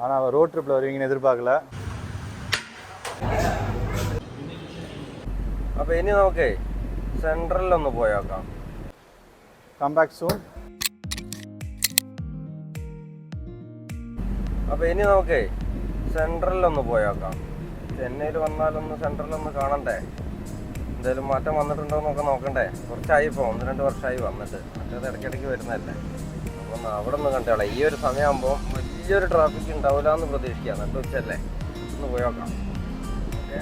ஆனால் ரோட் ட்ரிப்பில் வருவீங்கன்னு எதிர்பார்க்கல. അപ്പോൾ ഇനി നമുക്ക് സെൻട്രലിലൊന്ന് പോയേക്കാം. Come back soon. അപ്പോൾ ഇനി നമുക്ക് സെൻട്രലിലൊന്ന് പോയേക്കാം. ചെന്നൈയിൽ വന്നാലൊന്ന് സെൻട്രലൊന്ന് കാണണ്ടേ, എന്തെങ്കിലും മാറ്റം വന്നിട്ടുണ്ടോ എന്നൊക്കെ നോക്കണ്ടേ. കുറച്ചായി ഇപ്പോൾ 1-2 വർഷമായി വന്നിട്ട്, മറ്റേത് ഇടയ്ക്കിടയ്ക്ക് വരുന്നതല്ലേ. അപ്പം അവിടെ നിന്ന് കണ്ടോളാം. ഈ ഒരു സമയമാകുമ്പോൾ വലിയൊരു ട്രാഫിക് ഉണ്ടാവില്ല എന്ന് പ്രതീക്ഷിക്കാം. എന്നിട്ട് ഉച്ചല്ലേ, ഒന്ന് പോയി നോക്കാം. Okay,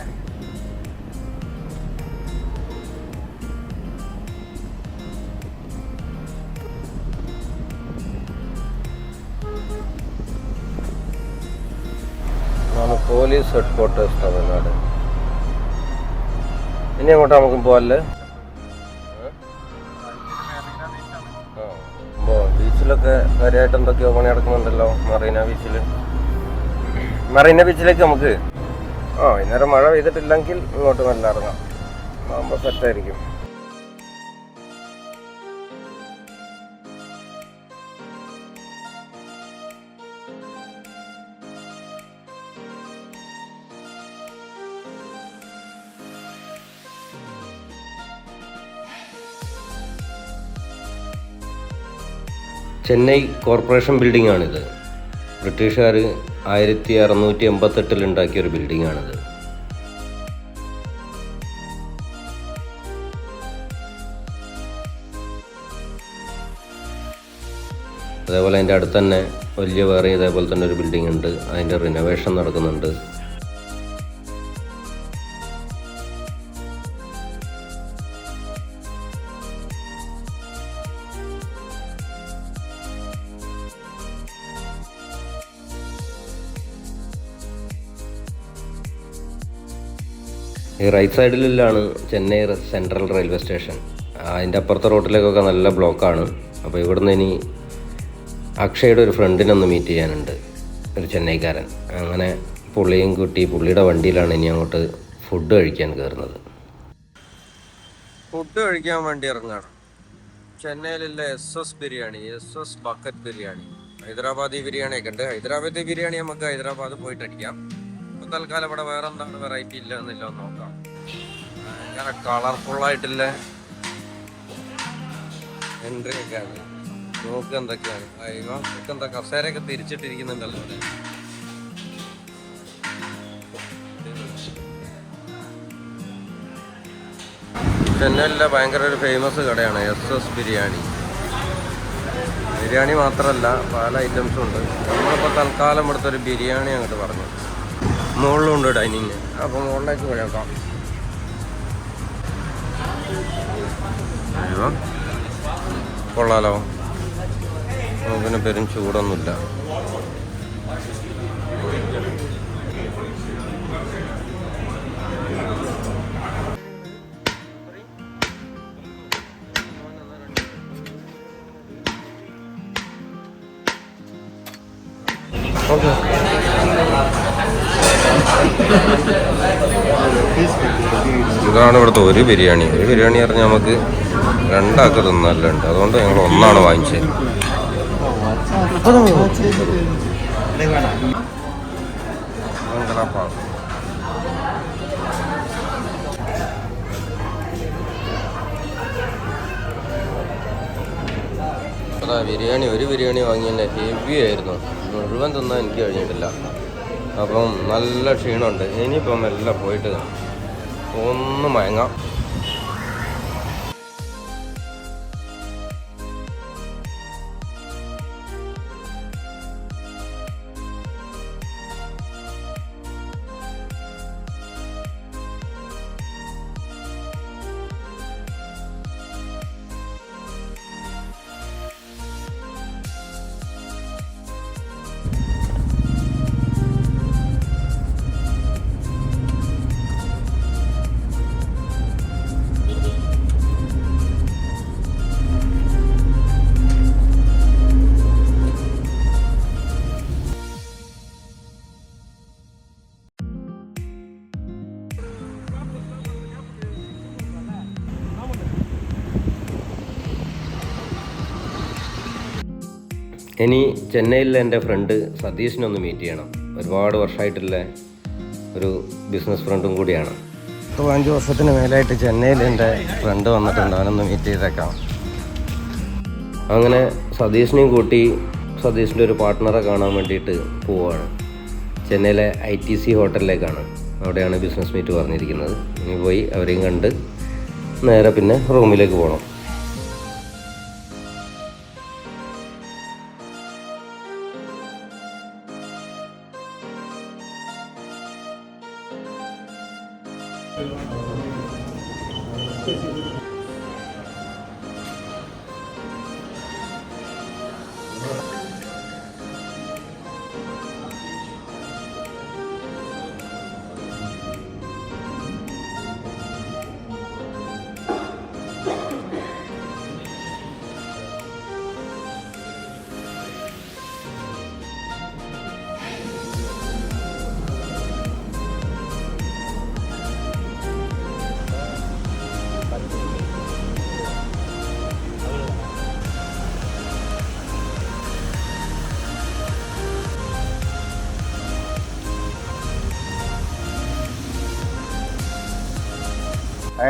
police head quarters Tamil Nadu. ഇനി അങ്ങോട്ട് നമുക്ക് പോകല്ലേ. ബീച്ചിലൊക്കെ കാര്യമായിട്ട് എന്തൊക്കെയോ പണി നടക്കുന്നുണ്ടല്ലോ. മറീന ബീച്ചിലേക്ക് നമുക്ക് വൈകുന്നേരം മഴ പെയ്തിട്ടില്ലെങ്കിൽ ഇങ്ങോട്ട് നല്ല ഇറങ്ങാം. ആകുമ്പോൾ സെറ്റായിരിക്കും. ചെന്നൈ കോർപ്പറേഷൻ ബിൽഡിംഗ് ആണിത്. ബ്രിട്ടീഷുകാർ 1688 ഉണ്ടാക്കിയൊരു ബിൽഡിംഗ് ആണിത്. അതേപോലെ അതിൻ്റെ അടുത്ത് തന്നെ വലിയ വേറെ ഇതേപോലെ തന്നെ ഒരു ബിൽഡിംഗ് ഉണ്ട്. അതിൻ്റെ റിനോവേഷൻ നടക്കുന്നുണ്ട്. ഈ റൈറ്റ് സൈഡിലാണ് ചെന്നൈ സെൻട്രൽ റെയിൽവേ സ്റ്റേഷൻ. അതിൻ്റെ അപ്പുറത്തെ റോഡിലേക്കൊക്കെ നല്ല ബ്ലോക്കാണ്. അപ്പോൾ ഇവിടുന്ന് ഇനി അക്ഷയുടെ ഒരു ഫ്രണ്ടിനൊന്ന് മീറ്റ് ചെയ്യാനുണ്ട്, ഒരു ചെന്നൈക്കാരൻ. അങ്ങനെ പുള്ളിയും കുട്ടി പുള്ളിയുടെ വണ്ടിയിലാണ് ഇനി അങ്ങോട്ട് ഫുഡ് കഴിക്കാൻ കയറുന്നത്. ഫുഡ് കഴിക്കാൻ വേണ്ടി ഇറങ്ങാണ്. ചെന്നൈയിലുള്ള SS biryani, SS bucket biryani, Hyderabadi ബിരിയാണിയൊക്കെ ഉണ്ട്. ഹൈദരാബാദി ബിരിയാണി നമുക്ക് ഹൈദരാബാദ് പോയിട്ട് അടിക്കാം. തൽക്കാലം ഇവിടെ വേറെ എന്താണ് വെറൈറ്റി ഇല്ല എന്നില്ല നോക്കാം. ഭയങ്കര കളർഫുള്ളായിട്ടുള്ള എൻട്രി ഒക്കെ ആണ്. നോക്ക് എന്തൊക്കെയാണ് എന്താ കസേരയൊക്കെ തിരിച്ചിട്ടിരിക്കുന്നുണ്ടല്ലോ അവിടെ. ചെന്നൈയിലെ ഭയങ്കര ഒരു ഫേമസ് കടയാണ് SS ബിരിയാണി. ബിരിയാണി മാത്രമല്ല പല ഐറ്റംസും ഉണ്ട്. നമ്മളിപ്പോൾ തൽക്കാലം ഇവിടുത്തെ ഒരു ബിരിയാണി അങ്ങോട്ട് പറഞ്ഞു. മുകളിലുണ്ട് ഡൈനിങ്. അപ്പോൾ മുകളിലേക്ക് പോയേക്കാം. കൊള്ളാലോ, പിന്നെ പെരും ചൂടൊന്നുമില്ല. ഓക്കെ, ഇതാണ് ഇവിടുത്തെ ഒരു ബിരിയാണി. ഒരു ബിരിയാണി പറഞ്ഞാൽ നമുക്ക് 2 ആൾക്ക് തിന്നല്ലുണ്ട്. അതുകൊണ്ട് ഞങ്ങൾ 1 വാങ്ങിച്ചത്. അതാ ബിരിയാണി, ഒരു ബിരിയാണി വാങ്ങിയല്ലേ ഹെവി ആയിരുന്നു. മുഴുവൻ തിന്നാൻ എനിക്ക് കഴിഞ്ഞിട്ടില്ല. അപ്പം നല്ല ക്ഷീണമുണ്ട്. ഇനിയിപ്പം എല്ലാം പോയിട്ട് ഒന്ന് മയങ്ങാം. ഇനി ചെന്നൈയിലെ എൻ്റെ ഫ്രണ്ട് സതീഷിനൊന്ന് മീറ്റ് ചെയ്യണം. ഒരുപാട് വർഷമായിട്ടുള്ള ഒരു ബിസിനസ് ഫ്രണ്ടും കൂടിയാണ്. 5 വർഷത്തിന് മേലായിട്ട് ചെന്നൈയിൽ എൻ്റെ ഫ്രണ്ട് വന്നിട്ടുണ്ട്. അവനൊന്ന് മീറ്റ് ചെയ്തേക്കാം. അങ്ങനെ സതീഷിനെയും കൂട്ടി സതീഷിൻ്റെ ഒരു പാർട്ട്ണറെ കാണാൻ വേണ്ടിയിട്ട് പോവുകയാണ്. ചെന്നൈയിലെ ITC ഹോട്ടലിലേക്കാണ്. അവിടെയാണ് ബിസിനസ് മീറ്റ് പറഞ്ഞിരിക്കുന്നത്. ഇനി പോയി അവരെയും കണ്ട് നേരെ പിന്നെ റൂമിലേക്ക് പോകണം.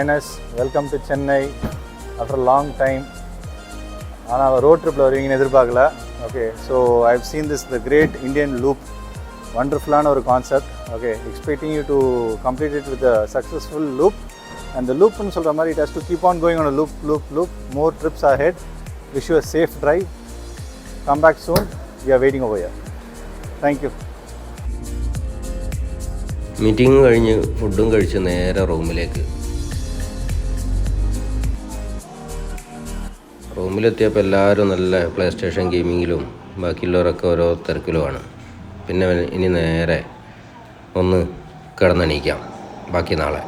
Ines, welcome to Chennai after a long time. ஆனால் ரோட் ட்ரிப்பில் வருவீங்கன்னு எதிர்பார்க்கல. Okay, so I've seen this the great Indian loop, வண்டர்ஃபுல்லான ஒரு concept. Okay, expecting you to complete it with a successful loop. And the லூப்னு சொல்கிற மாதிரி it has to keep on going on a loop. More trips are ahead. Wish you a safe drive. Come back soon. We are waiting over here. Thank you. Meeting കഴിഞ്ഞ് ഫുഡും കഴിച്ച് നേരെ റൂമിലെത്തിയപ്പോൾ എല്ലാവരും നല്ല play station ഗെയിമിങ്ങിലും ബാക്കിയുള്ളവരൊക്കെ ഓരോ തിരക്കിലുമാണ്. പിന്നെ ഇനി നേരെ ഒന്ന് കിടന്നെണീക്കാം. ബാക്കി നാളെ.